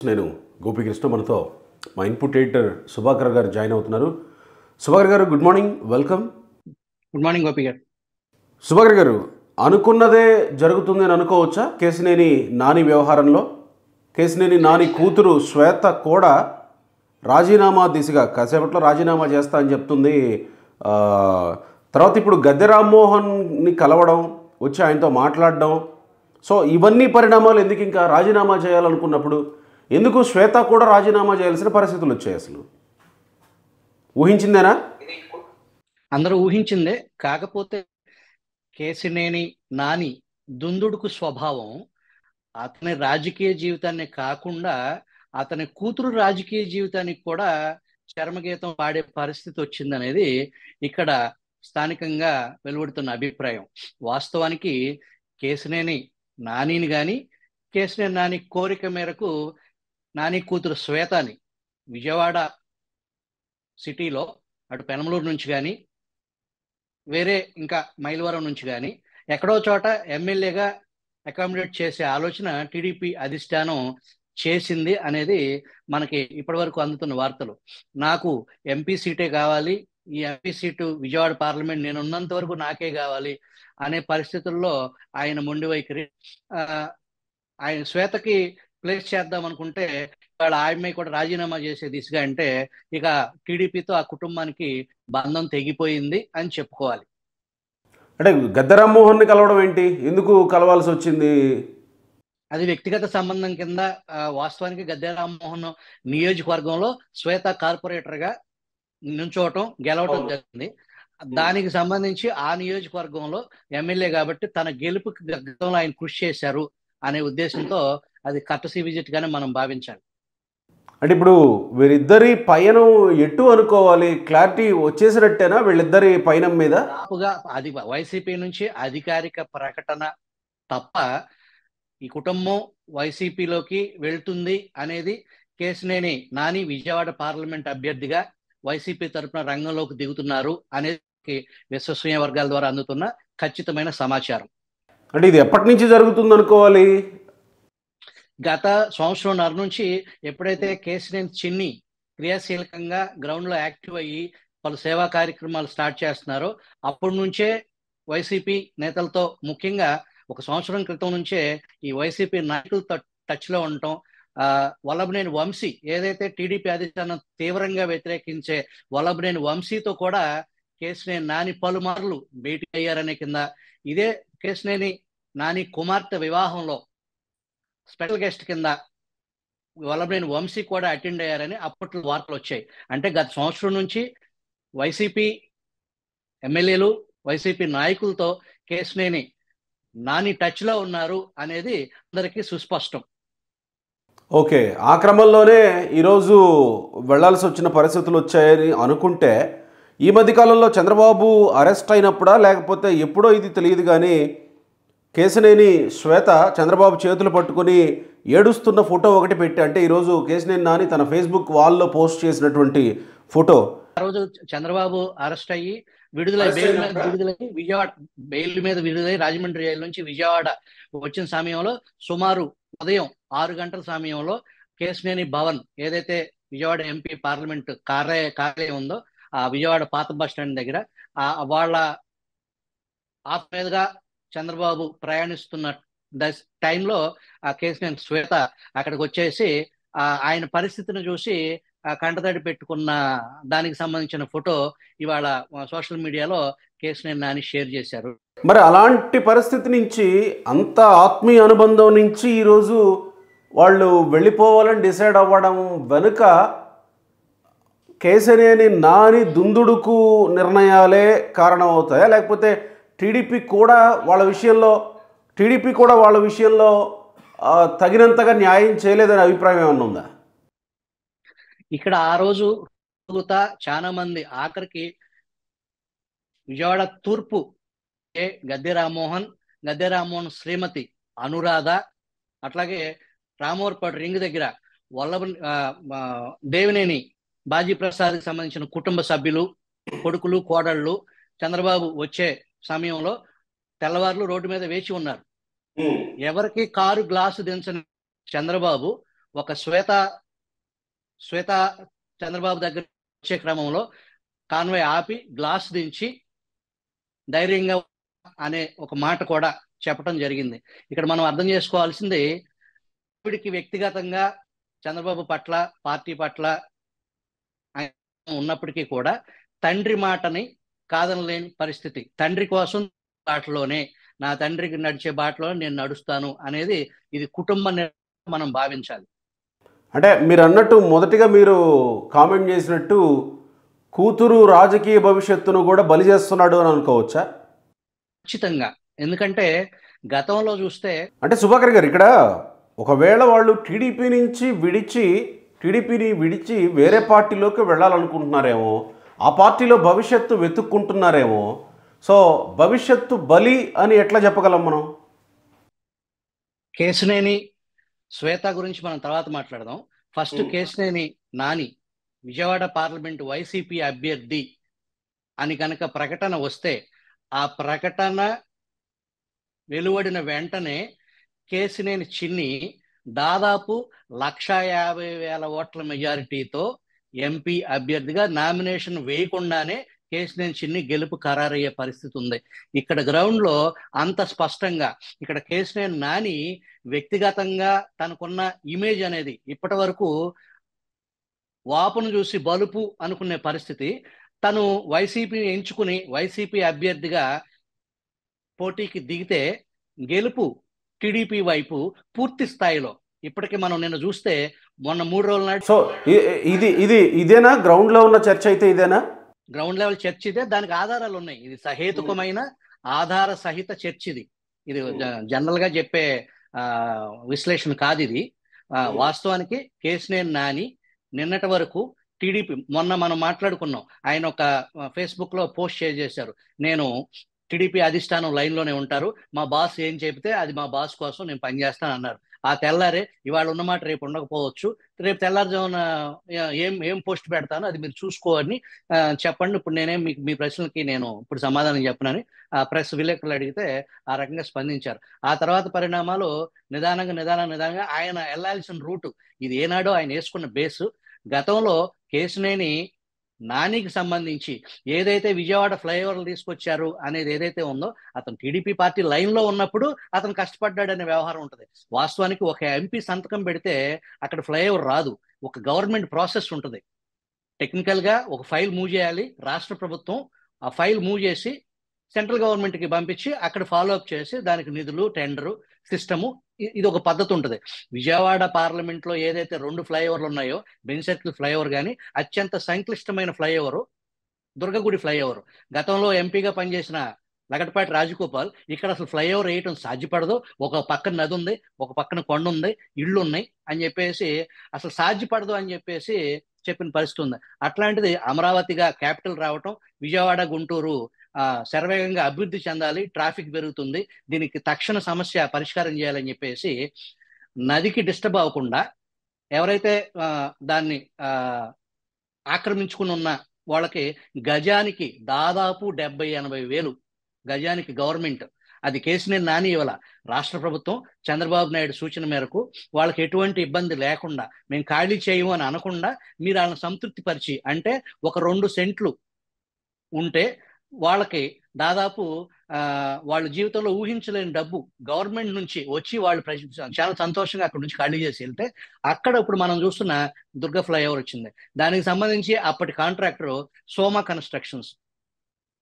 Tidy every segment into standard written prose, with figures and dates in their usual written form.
నేను గోపికృష్ణ, మనతో మా ఇన్పుట్ ఎడిటర్ సుభాకర్ గారు జాయిన్ అవుతున్నారు. సుభాకర్ గారు, good morning, welcome. Good morning Gopi గారు. సుభాకర్ గారు, అనుకున్నదే జరుగుతుంది అని అనుకోవచ్చా? కేశినేని నాని వ్యవహారంలో కేశినేని నాని కూతురు శ్వేత కూడా రాజీనామా దిశగా కాసేపట్లో రాజీనామా చేస్తా అని చెప్తుంది. తర్వాత ఇప్పుడు గద్దె రామ్మోహన్ని కలవడం, వచ్చి ఆయనతో మాట్లాడడం, సో ఇవన్నీ పరిణామాలు ఎందుకు ఇంకా రాజీనామా చేయాలనుకున్నప్పుడు ఎందుకు శ్వేత కూడా రాజీనామా చేయాల్సిన పరిస్థితులు వచ్చాయి? అసలు ఊహించిందేనా? అందరూ ఊహించిందే. కాకపోతే కేశినేని నాని దుందుడుకు స్వభావం అతని రాజకీయ జీవితాన్ని కాకుండా అతని కూతురు రాజకీయ జీవితానికి కూడా చరమగీతం పాడే పరిస్థితి వచ్చిందనేది ఇక్కడ స్థానికంగా వెలువడుతున్న అభిప్రాయం. వాస్తవానికి కేశినేని నానిని కానీ, కేశినేని నాని కోరిక మేరకు నాని కూతురు శ్వేతని విజయవాడ సిటీలో అటు పెనమలూరు నుంచి కానీ, వేరే ఇంకా మైలవరం నుంచి కానీ ఎక్కడో చోట ఎమ్మెల్యేగా అకామిడేట్ చేసే ఆలోచన టీడీపీ అధిష్టానం చేసింది అనేది మనకి ఇప్పటి వరకు అందుతున్న వార్తలు. నాకు ఎంపీ సీటే కావాలి, ఈ ఎంపీ సీటు విజయవాడ పార్లమెంట్ నేను ఉన్నంత వరకు నాకే కావాలి అనే పరిస్థితుల్లో ఆయన మొండి వైఖరి. ఆయన శ్వేతకి ప్లేస్ చేద్దాం అనుకుంటే వాళ్ళ ఆయమ్మాయి కూడా రాజీనామా చేసే దిశగా, అంటే ఇక టీడీపీతో ఆ కుటుంబానికి బంధం తెగిపోయింది అని చెప్పుకోవాలి. అంటే గద్దె రామ్మోహన్ని కలవడం ఏంటి? ఎందుకు కలవాల్సి వచ్చింది? అది వ్యక్తిగత సంబంధం కింద. వాస్తవానికి గద్దె రామ్మోహన్ నియోజకవర్గంలో శ్వేత కార్పొరేటర్గా నుంచోవటం, గెలవటం జరిగింది. దానికి సంబంధించి ఆ నియోజకవర్గంలో ఎమ్మెల్యే కాబట్టి తన గెలుపుకి గతంలో ఆయన కృషి చేశారు అనే ఉద్దేశంతో అది కర్టసీ విజిట్ గానే మనం భావించాలి. అంటే ఇప్పుడు వీరిద్దరి పయనం ఎటు అనుకోవాలి? క్లారిటీ వచ్చేసినట్టేనా వీళ్ళిద్దరి పయనం మీద? అది వైసీపీ నుంచి అధికారిక ప్రకటన తప్ప ఈ కుటుంబం వైసీపీలోకి వెళ్తుంది అనేది, కేశినేని నాని విజయవాడ పార్లమెంట్ అభ్యర్థిగా వైసీపీ తరఫున రంగంలోకి దిగుతున్నారు అనేది విశ్వసనీయ వర్గాల ద్వారా అందుతున్న ఖచ్చితమైన సమాచారం. అంటే ఇది ఎప్పటి నుంచి జరుగుతుంది అనుకోవాలి? గత సంవత్సరంన్నర నుంచి ఎప్పుడైతే కేశినేని చిన్ని క్రియాశీలకంగా గ్రౌండ్లో యాక్టివ్ అయ్యి పలు సేవా కార్యక్రమాలు స్టార్ట్ చేస్తున్నారో అప్పటి నుంచే వైసీపీ నేతలతో, ముఖ్యంగా ఒక సంవత్సరం క్రితం నుంచే ఈ వైసీపీ నాయకులతో టచ్లో ఉండటం. వల్లభనేని వంశీ, ఏదైతే టీడీపీ అధిష్టానం తీవ్రంగా వ్యతిరేకించే వల్లభనేని వంశీతో కూడా కేశినేని నాని పలుమార్లు భేటీ అయ్యారనే కింద, ఇదే కేశినేని నాని కుమార్తె వివాహంలో స్పెషల్ గెస్ట్ కింద వల్లభనేని వంశీ కూడా అటెండ్ అయ్యారని అప్పట్లో వార్తలు వచ్చాయి. అంటే గత సంవత్సరం నుంచి వైసీపీ ఎమ్మెల్యేలు, వైసీపీ నాయకులతో కేశినేని నాని టచ్లో ఉన్నారు అనేది అందరికీ సుస్పష్టం. ఓకే, ఆ క్రమంలోనే ఈరోజు వెళ్లాల్సి వచ్చిన పరిస్థితులు వచ్చాయని అనుకుంటే, ఈ మధ్యకాలంలో చంద్రబాబు అరెస్ట్ అయినప్పుడా లేకపోతే ఎప్పుడో ఇది తెలియదు కానీ కేశినేని శ్వేత చంద్రబాబు చేతులు పట్టుకొని ఏడుస్తున్న ఫోటో ఒకటి పెట్టి, అంటే ఈరోజు కేశినేని నాని తన ఫేస్బుక్ వాల్లో పోస్ట్ చేసినటువంటి ఫోటో. ఆ రోజు చంద్రబాబు అరెస్ట్ అయ్యి విడుదలై విజయవాడ బెయిల్ మీద విడుదలై రాజమండ్రి జైలు నుంచి విజయవాడ వచ్చిన సమయంలో సుమారు ఉదయం 6 గంటల సమయంలో కేశినేని భవన్, ఏదైతే విజయవాడ ఎంపీ పార్లమెంట్ కార్యాలయం ఉందో ఆ విజయవాడ పాత బస్ స్టాండ్ దగ్గర, వాళ్ళ ఆఫ్ మీదుగా చంద్రబాబు ప్రయాణిస్తున్న టైంలో ఆ కేశినేని శ్వేత అక్కడికి వచ్చేసి ఆయన పరిస్థితిని చూసి కంటతడి పెట్టుకున్న దానికి సంబంధించిన ఫోటో ఇవాళ సోషల్ మీడియాలో కేశినేని నాని షేర్ చేశారు. మరి అలాంటి పరిస్థితి నుంచి, అంత ఆత్మీయ అనుబంధం నుంచి ఈరోజు వాళ్ళు వెళ్ళిపోవాలని డిసైడ్ అవ్వడం వెనుక కేశినేని నాని దుందుడుకు నిర్ణయాలే కారణం అవుతాయా? లేకపోతే టీడీపీ కూడా వాళ్ళ విషయంలో తగినంతగా న్యాయం చేయలేదనే అభిప్రాయం ఏమన్నా ఉందా? ఇక్కడ ఆ రోజు చాలా మంది, ఆఖరికి విజయవాడ తూర్పు గద్దె రామ్మోహన్ శ్రీమతి అనురాధ, అట్లాగే రామోర్పాడు రింగ్ దగ్గర దేవినేని బాజీ ప్రసాద్కి సంబంధించిన కుటుంబ సభ్యులు, కొడుకులు, కోడళ్ళు చంద్రబాబు వచ్చే సమయంలో తెల్లవారులు రోడ్డు మీద వేచి ఉన్నారు. ఎవరికి కారు గ్లాసు దించని చంద్రబాబు ఒక శ్వేత చంద్రబాబు దగ్గర వచ్చే క్రమంలో కాన్వాయ్ ఆపి గ్లాస్ దించి ధైర్యంగా అనే ఒక మాట కూడా చెప్పడం జరిగింది. ఇక్కడ మనం అర్థం చేసుకోవాల్సింది, ఆవిడికి వ్యక్తిగతంగా చంద్రబాబు పట్ల, పార్టీ పట్ల ఉన్నప్పటికీ కూడా తండ్రి మాటని కాదనలేని పరిస్థితి. తండ్రి కోసం బాటలోనే, నా తండ్రికి నడిచే బాటలో నేను నడుస్తాను అనేది ఇది కుటుంబ నిర్ణయం మనం భావించాలి. అంటే మీరు అన్నట్టు మొదటిగా మీరు కామెంట్ చేసినట్టు కూతురు రాజకీయ భవిష్యత్తును కూడా బలి చేస్తున్నాడు అని అనుకోవచ్చా? ఖచ్చితంగా. ఎందుకంటే గతంలో చూస్తే అంటే సుభాకర్ గారు, ఇక్కడ ఒకవేళ వాళ్ళు టీడీపీని విడిచి వేరే పార్టీలోకి వెళ్ళాలనుకుంటున్నారేమో, ఆ పార్టీలో భవిష్యత్తు వెతుక్కుంటున్నారేమో. సో భవిష్యత్తు బలి అని ఎట్లా చెప్పగలం మనం? కేశినేని శ్వేత గురించి మనం తర్వాత మాట్లాడదాం. First Kesineni Nani Vijayawada parliament YCP అభ్యర్థి అని కనుక ప్రకటన వస్తే, ఆ ప్రకటన వెలువడిన వెంటనే కేశినేని చిన్ని దాదాపు 150,000 ఓట్ల మెజారిటీతో ఎంపీ అభ్యర్థిగా నామినేషన్ వేయకుండానే కేశినేని చిన్ని గెలుపు ఖరారయ్యే పరిస్థితి ఉంది. ఇక్కడ గ్రౌండ్ లో అంత స్పష్టంగా ఇక్కడ కేశినేని నాని వ్యక్తిగతంగా తనకున్న ఇమేజ్ అనేది ఇప్పటి వరకు వాపును చూసి బలుపు అనుకునే పరిస్థితి. తను వైసీపీని ఎంచుకుని వైసీపీ అభ్యర్థిగా పోటీకి దిగితే గెలుపు టీడీపీ వైపు పూర్తి స్థాయిలో. ఇప్పటికీ మనం నిన్న చూస్తే మొన్న 3 రోజుల నాటి సో ఇదేనా గ్రౌండ్ లో ఉన్న చర్చ? అయితే ఇదేనా గ్రౌండ్ లెవెల్ చర్చ? ఇదే, దానికి ఆధారాలు ఉన్నాయి. ఇది సహేతుకమైన ఆధార సహిత చర్చ. ఇది జనరల్ గా చెప్పే విశ్లేషణ కాదు ఇది. వాస్తవానికి కేశినేని నాని నిన్నటి వరకు టీడీపీ, మొన్న మనం మాట్లాడుకున్నాం, ఆయన ఒక ఫేస్బుక్ లో పోస్ట్ చేశారు, నేను టీడీపీ అధిష్టానం లైన్లోనే ఉంటారు, మా బాస్ ఏం చెబితే అది మా బాస్ కోసం నేను పనిచేస్తాను అన్నారు. ఆ తెల్లారే ఇవాళ ఉన్నమాట రేపు ఉండకపోవచ్చు, రేపు తెల్లారుజామున ఏం పోస్ట్ పెడతాను అది మీరు చూసుకోవని చెప్పండి, ఇప్పుడు నేనేం మీ ప్రశ్నలకి నేను ఇప్పుడు సమాధానం చెప్పనని ఆ ప్రెస్ విలేకరులు అడిగితే ఆ రకంగా స్పందించారు. ఆ తర్వాత పరిణామాలు నిదానంగా ఆయన వెళ్లాల్సిన రూటు ఇది ఏనాడో ఆయన వేసుకున్న బేసు. గతంలో కేశినేని నానికి సంబంధించి ఏదైతే విజయవాడ ఫ్లైఓవర్లు తీసుకొచ్చారు అనేది ఏదైతే ఉందో, అతను టీడీపీ పార్టీ లైన్ లో ఉన్నప్పుడు అతను కష్టపడ్డాడనే వ్యవహారం ఉంటుంది. వాస్తవానికి ఒక ఎంపీ సంతకం పెడితే అక్కడ ఫ్లైఓవర్ రాదు, ఒక గవర్నమెంట్ ప్రాసెస్ ఉంటుంది. టెక్నికల్ గా ఒక ఫైల్ మూవ్ చేయాలి, రాష్ట్ర ప్రభుత్వం ఆ ఫైల్ మూవ్ చేసి సెంట్రల్ గవర్నమెంట్ కి పంపించి అక్కడ ఫాలో అప్ చేసి దానికి నిధులు, టెండరు, సిస్టము, ఇది ఒక పద్ధతి ఉంటుంది. విజయవాడ పార్లమెంట్ లో ఏదైతే 2 ఫ్లైఓవర్లు ఉన్నాయో, బెంజ్ సర్కిల్ ఫ్లైఓవర్ కానీ అత్యంత సంక్లిష్టమైన ఫ్లైఓవర్ దుర్గగుడి ఫ్లైఓవర్. గతంలో ఎంపీగా పనిచేసిన లగడపాటి రాజగోపాల్ ఇక్కడ అసలు ఫ్లైఓవర్ వేయటం సాధ్యపడదు, ఒక పక్కన నది ఉంది, ఒక పక్కన కొండ ఉంది, ఇళ్ళు ఉన్నాయి అని చెప్పేసి అసలు సాధ్యపడదు అని చెప్పేసి చెప్పిన పరిస్థితి ఉంది. అట్లాంటిది అమరావతిగా క్యాపిటల్ రావటం, విజయవాడ గుంటూరు శరవేగంగా అభివృద్ధి చెందాలి, ట్రాఫిక్ పెరుగుతుంది, దీనికి తక్షణ సమస్య పరిష్కారం చేయాలని చెప్పేసి నదికి డిస్టర్బ్ అవ్వకుండా ఎవరైతే దాన్ని ఆక్రమించుకుని ఉన్న వాళ్ళకి గజానికి దాదాపు 70-80 వేలు గజానికి గవర్నమెంట్, అది కేశినేని నాని ఇవ్వాల, రాష్ట్ర ప్రభుత్వం చంద్రబాబు నాయుడు సూచన మేరకు వాళ్ళకి ఎటువంటి ఇబ్బంది లేకుండా, మేము ఖాళీ చేయము అని అనకుండా మీరు వాళ్ళని సంతృప్తి పరిచి, అంటే ఒక 2 సెంట్లు ఉంటే వాళ్ళకి దాదాపు వాళ్ళ జీవితంలో ఊహించలేని డబ్బు గవర్నమెంట్ నుంచి వచ్చి వాళ్ళు చాలా సంతోషంగా అక్కడ నుంచి ఖాళీ చేసి వెళ్తే, అక్కడ ఇప్పుడు మనం చూస్తున్న దుర్గ ఫ్లైఓవర్ వచ్చింది. దానికి సంబంధించి అప్పటి కాంట్రాక్టర్ సోమా కన్స్ట్రక్షన్స్.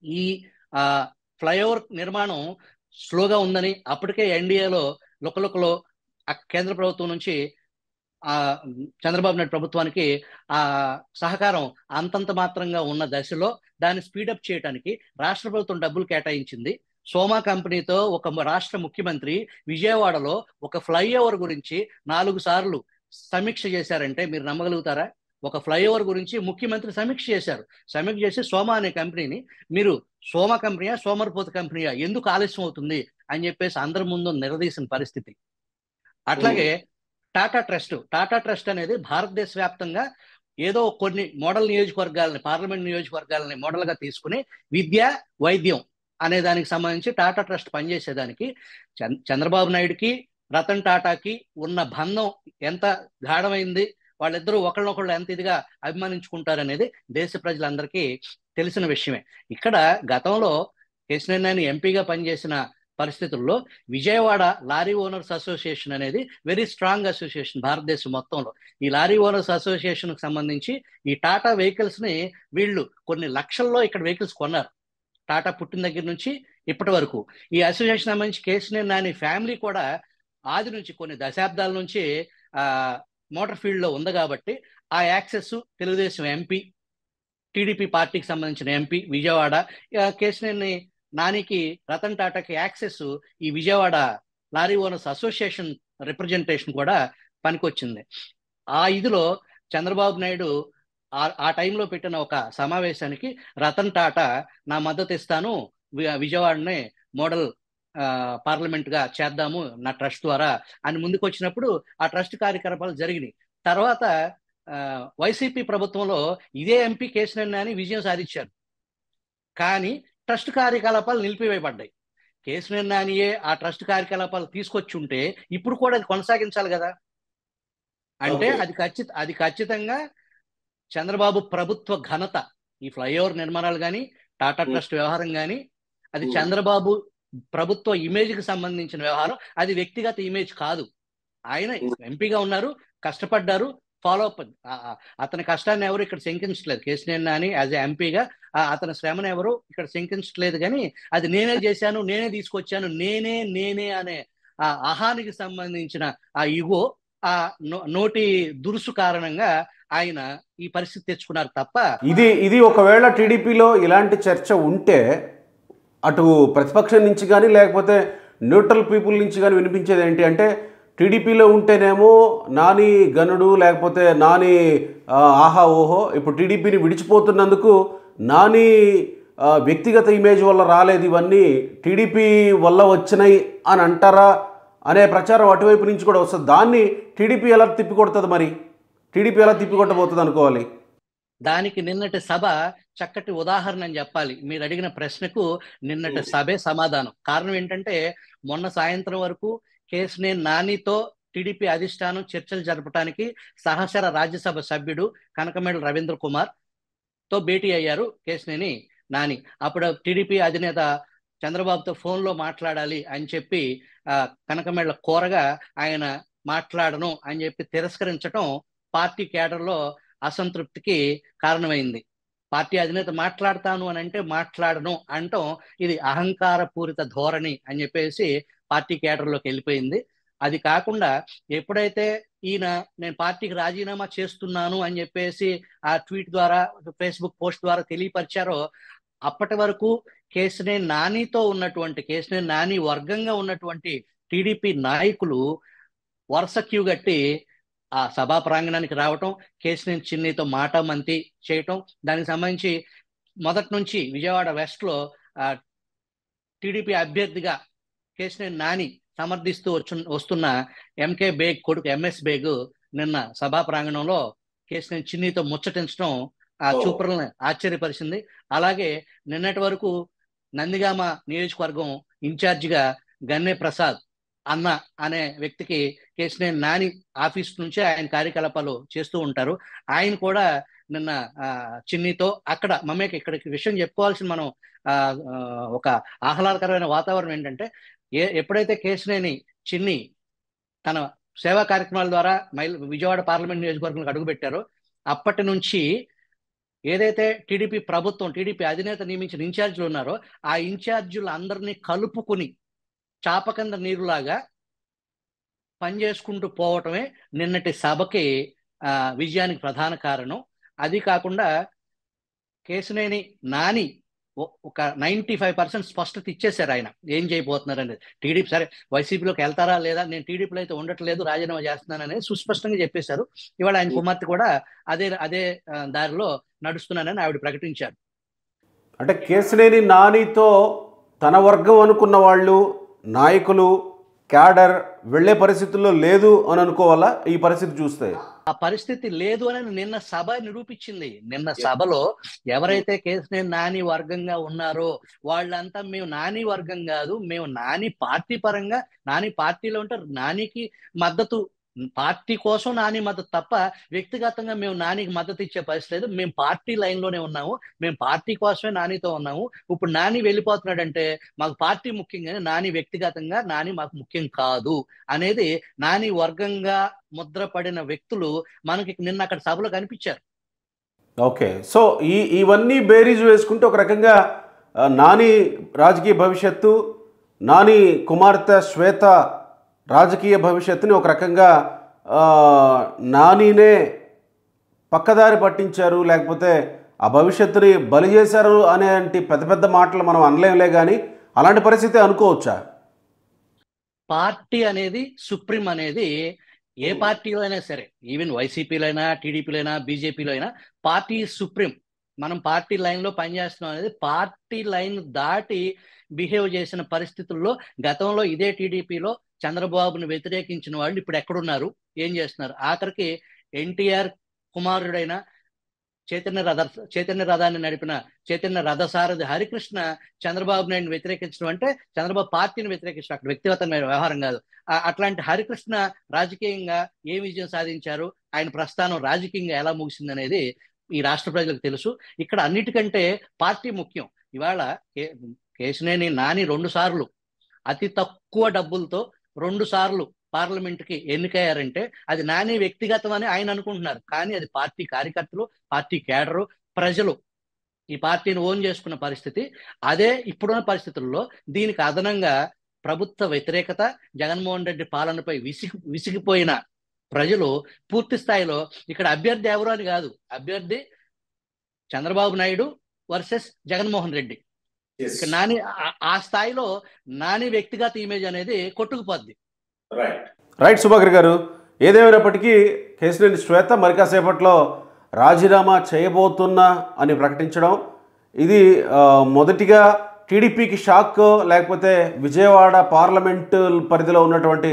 ఈ ఫ్లైఓవర్ నిర్మాణం స్లోగా ఉందని అప్పటికే ఎన్డీఏలో లుకలుకలో కేంద్ర ప్రభుత్వం నుంచి చంద్రబాబు నాయుడు ప్రభుత్వానికి ఆ సహకారం అంతంత మాత్రంగా ఉన్న దశలో దాన్ని స్పీడప్ చేయడానికి రాష్ట్ర ప్రభుత్వం డబ్బులు కేటాయించింది. సోమా కంపెనీతో ఒక రాష్ట్ర ముఖ్యమంత్రి విజయవాడలో ఒక ఫ్లైఓవర్ గురించి 4 సార్లు సమీక్ష చేశారంటే మీరు నమ్మగలుగుతారా? ఒక ఫ్లైఓవర్ గురించి ముఖ్యమంత్రి సమీక్ష చేశారు. సమీక్ష చేసి సోమా అనే కంపెనీని, మీరు సోమా కంపెనీయా సోమరిపోతు కంపెనీయా, ఎందుకు ఆలస్యం అవుతుంది అని చెప్పేసి అందరి ముందు నిలదీసిన పరిస్థితి. అట్లాగే టాటా ట్రస్ట్ అనేది భారతదేశ వ్యాప్తంగా ఏదో కొన్ని మోడల్ నియోజకవర్గాలని, పార్లమెంట్ నియోజకవర్గాలని మోడల్గా తీసుకుని విద్య, వైద్యం అనే దానికి సంబంధించి టాటా ట్రస్ట్ పనిచేసేదానికి చంద్రబాబు నాయుడుకి రతన్ టాటాకి ఉన్న బంధం ఎంత గాఢమైంది, వాళ్ళిద్దరూ ఒకళ్ళనొకళ్ళు ఎంత ఇదిగా అభిమానించుకుంటారనేది దేశ ప్రజలందరికీ తెలిసిన విషయమే. ఇక్కడ గతంలో కేశినేని నాని ఎంపీగా పనిచేసిన పరిస్థితుల్లో విజయవాడ లారీ ఓనర్స్ అసోసియేషన్ అనేది వెరీ స్ట్రాంగ్ అసోసియేషన్ భారతదేశం మొత్తంలో. ఈ లారీ ఓనర్స్ అసోసియేషన్ కి సంబంధించి ఈ టాటా వెహికల్స్ ని వీళ్ళు కొన్ని లక్షల్లో ఇక్కడ వెహికల్స్ కొన్నారు టాటా పుట్టిన దగ్గర నుంచి ఇప్పటి వరకు. ఈ అసోసియేషన్ సంబంధించి కేశినేని నాని ఫ్యామిలీ కూడా ఆది నుంచి కొన్ని దశాబ్దాల నుంచి ఆ మోటార్ ఫీల్డ్ లో ఉంది కాబట్టి ఆ యాక్సెస్ తెలుగుదేశం ఎంపీ, టీడీపీ పార్టీకి సంబంధించిన ఎంపీ విజయవాడ, కేశినేని నానికి రతన్ టాటాకి యాక్సెస్ ఈ Vijayawada lorry owners association representation కూడా పనికొచ్చింది. ఆ ఇదిలో చంద్రబాబు నాయుడు ఆ టైంలో పెట్టిన ఒక సమావేశానికి రతన్ టాటా నా మద్దతు ఇస్తాను, విజయవాడనే మోడల్ పార్లమెంట్ గా చేద్దాము నా ట్రస్ట్ ద్వారా అని ముందుకు వచ్చినప్పుడు ఆ ట్రస్ట్ కార్యకలాపాలు జరిగినాయి. తర్వాత వైసీపీ ప్రభుత్వంలో ఇదే ఎంపీ కేశినేని నాని విజయం సాధించారు, కానీ ట్రస్ట్ కార్యకలాపాలు నిలిపివేయబడ్డాయి. కేశినేని నానియే ఆ ట్రస్ట్ కార్యకలాపాలు తీసుకొచ్చి ఉంటే ఇప్పుడు కూడా అది కొనసాగించాలి కదా. అంటే అది ఖచ్చితంగా చంద్రబాబు ప్రభుత్వ ఘనత. ఈ ఫ్లైఓవర్ నిర్మాణాలు కానీ టాటా ట్రస్ట్ వ్యవహారం కానీ అది చంద్రబాబు ప్రభుత్వ ఇమేజ్ కి సంబంధించిన వ్యవహారం, అది వ్యక్తిగత ఇమేజ్ కాదు. ఆయన ఎంపీగా ఉన్నారు, కష్టపడ్డారు, ఫాలో అప్. అతని కష్టాన్ని ఎవరు ఇక్కడ శంకించట్లేదు. కేశినేని నాని యాజ్ ఎ ఎంపీగా అతని శ్రమను ఎవరు ఇక్కడ శంకించట్లేదు. కానీ అది నేనే చేశాను, నేనే తీసుకొచ్చాను, నేనే అనే ఆ అహానికి సంబంధించిన ఆ ఇగో, ఆ నోటి దురుసు కారణంగా ఆయన ఈ పరిస్థితి తెచ్చుకున్నారు తప్ప. ఇది ఒకవేళ టీడీపీలో ఇలాంటి చర్చ ఉంటే అటు ప్రతిపక్షం నుంచి కానీ లేకపోతే న్యూట్రల్ పీపుల్ నుంచి కానీ వినిపించేది ఏంటి అంటే, టీడీపీలో ఉంటేనేమో నాని గనుడు లేకపోతే నాని ఆహా ఓహో, ఇప్పుడు టీడీపీని విడిచిపోతున్నందుకు నాని వ్యక్తిగత ఇమేజ్ వల్ల రాలేదు, ఇవన్నీ టీడీపీ వల్ల వచ్చినాయి అని అంటారా అనే ప్రచారం అటువైపు నుంచి కూడా వస్తుంది. దాన్ని టీడీపీ ఎలా తిప్పికొడుతుంది? మరి టీడీపీ ఎలా తిప్పికొట్టబోతుంది అనుకోవాలి? దానికి నిన్నటి సభ చక్కటి ఉదాహరణ అని చెప్పాలి. మీరు అడిగిన ప్రశ్నకు నిన్నటి సభే సమాధానం. కారణం ఏంటంటే, మొన్న సాయంత్రం వరకు కేశినేని నానితో టీడీపీ అధిష్టానం చర్చలు జరపడానికి సహచర రాజ్యసభ సభ్యుడు కనకమేడల రవీంద్ర కుమార్ తో భేటీ అయ్యారు కేశినేని నాని. అప్పుడు టీడీపీ అధినేత చంద్రబాబుతో ఫోన్లో మాట్లాడాలి అని చెప్పి కనకమేడల కోరగా ఆయన మాట్లాడను అని చెప్పి తిరస్కరించడం పార్టీ కేడర్లో అసంతృప్తికి కారణమైంది. పార్టీ అధినేత మాట్లాడతాను అని అంటే మాట్లాడను అంటాం, ఇది అహంకారపూరిత ధోరణి అని చెప్పేసి పార్టీ కేడర్లోకి వెళ్ళిపోయింది. అది కాకుండా ఎప్పుడైతే ఈయన నేను పార్టీకి రాజీనామా చేస్తున్నాను అని చెప్పేసి ఆ ట్వీట్ ద్వారా, ఫేస్బుక్ పోస్ట్ ద్వారా తెలియపరిచారో, అప్పటి వరకు కేశినేని నానితో ఉన్నటువంటి, కేశినేని నాని వర్గంగా ఉన్నటువంటి టీడీపీ నాయకులు వరుస క్యూ గట్టి ఆ సభా ప్రాంగణానికి రావటం, కేశినేని చిన్నితో మాటామంతి చేయటం, దానికి సంబంధించి మొదటి నుంచి విజయవాడ వెస్ట్ లో టీడీపీ అభ్యర్థిగా కేశినేని నాని సమర్థిస్తూ వస్తున్న ఎంకే బేగ్ కొడుకు ఎంఎస్ బేగ్ నిన్న సభా ప్రాంగణంలో కేశినేని చిన్నితో ముచ్చటించడం ఆ చూపరులను ఆశ్చర్యపరిచింది. అలాగే నిన్నటి వరకు నందిగామ నియోజకవర్గం ఇన్ఛార్జిగా గన్నే ప్రసాద్ అన్న అనే వ్యక్తికి కేశినేని నాని ఆఫీస్ నుంచే ఆయన కార్యకలాపాలు చేస్తూ ఉంటారు. ఆయన కూడా నిన్న చిన్నితో అక్కడ మమ్మేకి ఇక్కడికి విషయం చెప్పుకోవాల్సిన మనం ఒక ఆహ్లాదకరమైన వాతావరణం ఏంటంటే, ఎప్పుడైతే కేశినేని చిన్ని తన సేవా కార్యక్రమాల ద్వారా విజయవాడ పార్లమెంట్ నియోజకవర్గంలో అడుగుపెట్టారో, అప్పటి నుంచి ఏదైతే టీడీపీ ప్రభుత్వం, టీడీపీ అధినేత నియమించిన ఇన్ఛార్జీలు ఉన్నారో ఆ ఇన్ఛార్జీలు అందరినీ కలుపుకుని చాపకంద నీరులాగా పనిచేసుకుంటూ పోవటమే నిన్నటి సభకి విజయానికి ప్రధాన కారణం. అది కాకుండా కేశినేని నాని ఒక 95% స్పష్టత ఇచ్చేశారు ఆయన ఏం చేయబోతున్నారు అనేది. టీడీపీ సరే వైసీపీలోకి వెళ్తారా లేదా, నేను టీడీపీలో అయితే ఉండట్లేదు, రాజీనామా చేస్తున్నాను అనేది సుస్పష్టంగా చెప్పేశారు. ఇవాళ ఆయన కుమార్తె కూడా అదే దారిలో నడుస్తున్నానని ఆవిడ ప్రకటించారు. అంటే కేశినేని నానితో తన వర్గం అనుకున్న వాళ్ళు, నాయకులు, క్యాడర్ వెళ్లే పరిస్థితుల్లో లేదు అని అనుకోవాలా ఈ పరిస్థితి చూస్తే? ఆ పరిస్థితి లేదు అని నిన్న సభ నిరూపించింది. నిన్న సభలో ఎవరైతే కేసినేని నాని వర్గంగా ఉన్నారో వాళ్ళంతా మేము నాని వర్గం కాదు, మేము నాని పార్టీ పరంగా, నాని పార్టీలో ఉంటే నానికి మద్దతు, పార్టీ కోసం నాని మద్దతు తప్ప వ్యక్తిగతంగా మేము నానికి మద్దతు ఇచ్చే పరిస్థితి లేదు. మేము పార్టీ లైన్ లోనే ఉన్నాము, మేము పార్టీ కోసమే నానితో ఉన్నాము. ఇప్పుడు నాని వెళ్ళిపోతున్నాడంటే మాకు పార్టీ ముఖ్యం కానీ నాని వ్యక్తిగతంగా నాని మాకు ముఖ్యం కాదు అనేది నాని వర్గంగా ముద్రపడిన వ్యక్తులు మనకి నిన్న అక్కడ సభలో కనిపించారు. ఓకే, సో ఇవన్నీ బేరీజు వేసుకుంటే ఒక రకంగా నాని రాజకీయ భవిష్యత్తు, నాని కుమార్తె శ్వేత రాజకీయ భవిష్యత్తుని ఒక రకంగా నానినే పక్కదారి పట్టించారు, లేకపోతే ఆ భవిష్యత్తుని బలి చేశారు అనేంటి పెద్ద పెద్ద మాటలు మనం అనలేంలే, కానీ అలాంటి పరిస్థితి అనుకోవచ్చా? పార్టీ అనేది సుప్రీం అనేది ఏ పార్టీలో అయినా సరే, ఈవెన్ వైసీపీలో అయినా, టీడీపీలో అయినా, బీజేపీలో అయినా, పార్టీ సుప్రీం. మనం పార్టీ లైన్ లో పనిచేస్తున్నాం అనేది పార్టీ లైన్ దాటి బిహేవ్ చేసిన పరిస్థితుల్లో గతంలో ఇదే టీడీపీలో చంద్రబాబును వ్యతిరేకించిన వాళ్ళు ఇప్పుడు ఎక్కడున్నారు, ఏం చేస్తున్నారు? ఆఖరికి ఎన్టీఆర్ కుమారుడైన చైతన్య రథాన్ని నడిపిన చైతన్య రథసారథి హరికృష్ణ చంద్రబాబు నాయుడు వ్యతిరేకించడం అంటే చంద్రబాబు పార్టీని వ్యతిరేకించడం, అక్కడ వ్యక్తిగతమైన వ్యవహారం కాదు. అట్లాంటి హరికృష్ణ రాజకీయంగా ఏ విజయం సాధించారు, ఆయన ప్రస్థానం రాజకీయంగా ఎలా ముగిసింది అనేది ఈ రాష్ట్ర ప్రజలకు తెలుసు. ఇక్కడ అన్నిటికంటే పార్టీ ముఖ్యం. ఇవాళ కేశినేని నాని 2 సార్లు అతి తక్కువ డబ్బులతో 2 సార్లు పార్లమెంట్కి ఎన్నికయ్యారంటే అది నాని వ్యక్తిగతం అని ఆయన అనుకుంటున్నారు, కానీ అది పార్టీ కార్యకర్తలు, పార్టీ కేడరు, ప్రజలు ఈ పార్టీని ఓన్ చేసుకున్న పరిస్థితి. అదే ఇప్పుడున్న పరిస్థితుల్లో దీనికి అదనంగా ప్రభుత్వ వ్యతిరేకత, జగన్మోహన్ రెడ్డి పాలనపై విసిగిపోయిన ప్రజలు పూర్తి స్థాయిలో ఇక్కడ అభ్యర్థి ఎవరు అని కాదు, అభ్యర్థి చంద్రబాబు నాయుడు వర్సెస్ జగన్మోహన్ రెడ్డి. ఇక్కడ నాని ఆ స్థాయిలో నాని వ్యక్తిగత ఇమేజ్ అనేది కొట్టుకుపోద్ది. రైట్ సుభాకర్ గారు, ఏదేమైనప్పటికీ కేశినేని శ్వేత మరి కాసేపట్లో రాజీనామా చేయబోతున్నా అని ప్రకటించడం, ఇది మొదటిగా టీడీపీకి షాక్, లేకపోతే విజయవాడ పార్లమెంటు పరిధిలో ఉన్నటువంటి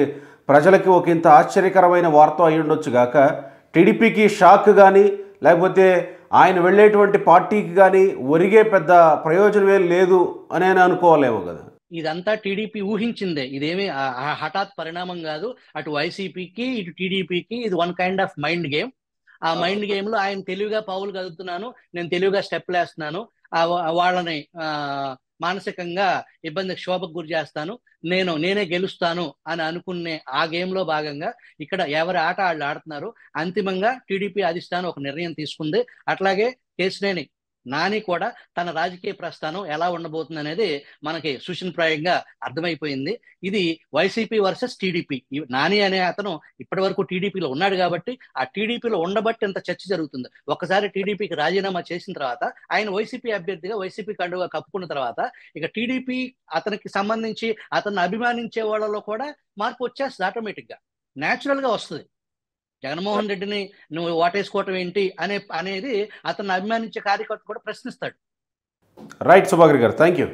ప్రజలకి ఒక ఇంత ఆశ్చర్యకరమైన వార్త అయి ఉండొచ్చు గాక, టీడీపీకి షాక్ కానీ లేకపోతే ఆయన వెళ్ళేటువంటి పార్టీకి కానీ ఒరిగే పెద్ద ప్రయోజనమే లేదు అని అనుకోవాలేమో కదా. ఇదంతా టీడీపీ ఊహించిందే, ఇదేమి హఠాత్ పరిణామం కాదు. అటు వైసీపీకి ఇటు టీడీపీకి ఇది one kind of mind game. ఆ మైండ్ గేమ్ లో ఆయన తెలివిగా పావులు కదుపుతున్నాను, నేను తెలివిగా స్టెప్లు వేస్తున్నాను, వాళ్ళని మానసికంగా ఇబ్బందికి శోభకు గురి చేస్తాను, నేనే గెలుస్తాను అని అనుకునే ఆ గేమ్ లో భాగంగా ఇక్కడ ఎవరి ఆట వాళ్ళు ఆడుతున్నారు. అంతిమంగా టీడీపీ అధిష్టానం ఒక నిర్ణయం తీసుకుంది. అట్లాగే కేశినేని నాని కూడా తన రాజకీయ ప్రస్థానం ఎలా ఉండబోతుంది అనేది మనకి సూచనప్రాయంగా అర్థమైపోయింది. ఇది వైసీపీ వర్సెస్ టీడీపీ. నాని అనే అతను ఇప్పటి వరకు టీడీపీలో ఉన్నాడు కాబట్టి ఆ టీడీపీలో ఉండబట్టి ఇంత చర్చ జరుగుతుంది. ఒకసారి టీడీపీకి రాజీనామా చేసిన తర్వాత ఆయన వైసీపీ అభ్యర్థిగా వైసీపీ కండుగా కప్పుకున్న తర్వాత ఇక టీడీపీ అతనికి సంబంధించి అతన్ని అభిమానించే వాళ్ళలో కూడా మార్పు వచ్చేస్తుంది, ఆటోమేటిక్ గా న్యాచురల్ గా వస్తుంది. జగన్మోహన్ రెడ్డిని నువ్వు ఓటేసుకోవటం ఏంటి అనేది అతన్ని అభిమానించే కార్యకర్త కూడా ప్రశ్నిస్తాడు. రైట్ సుభాకర్ గారు, థ్యాంక్ యూ.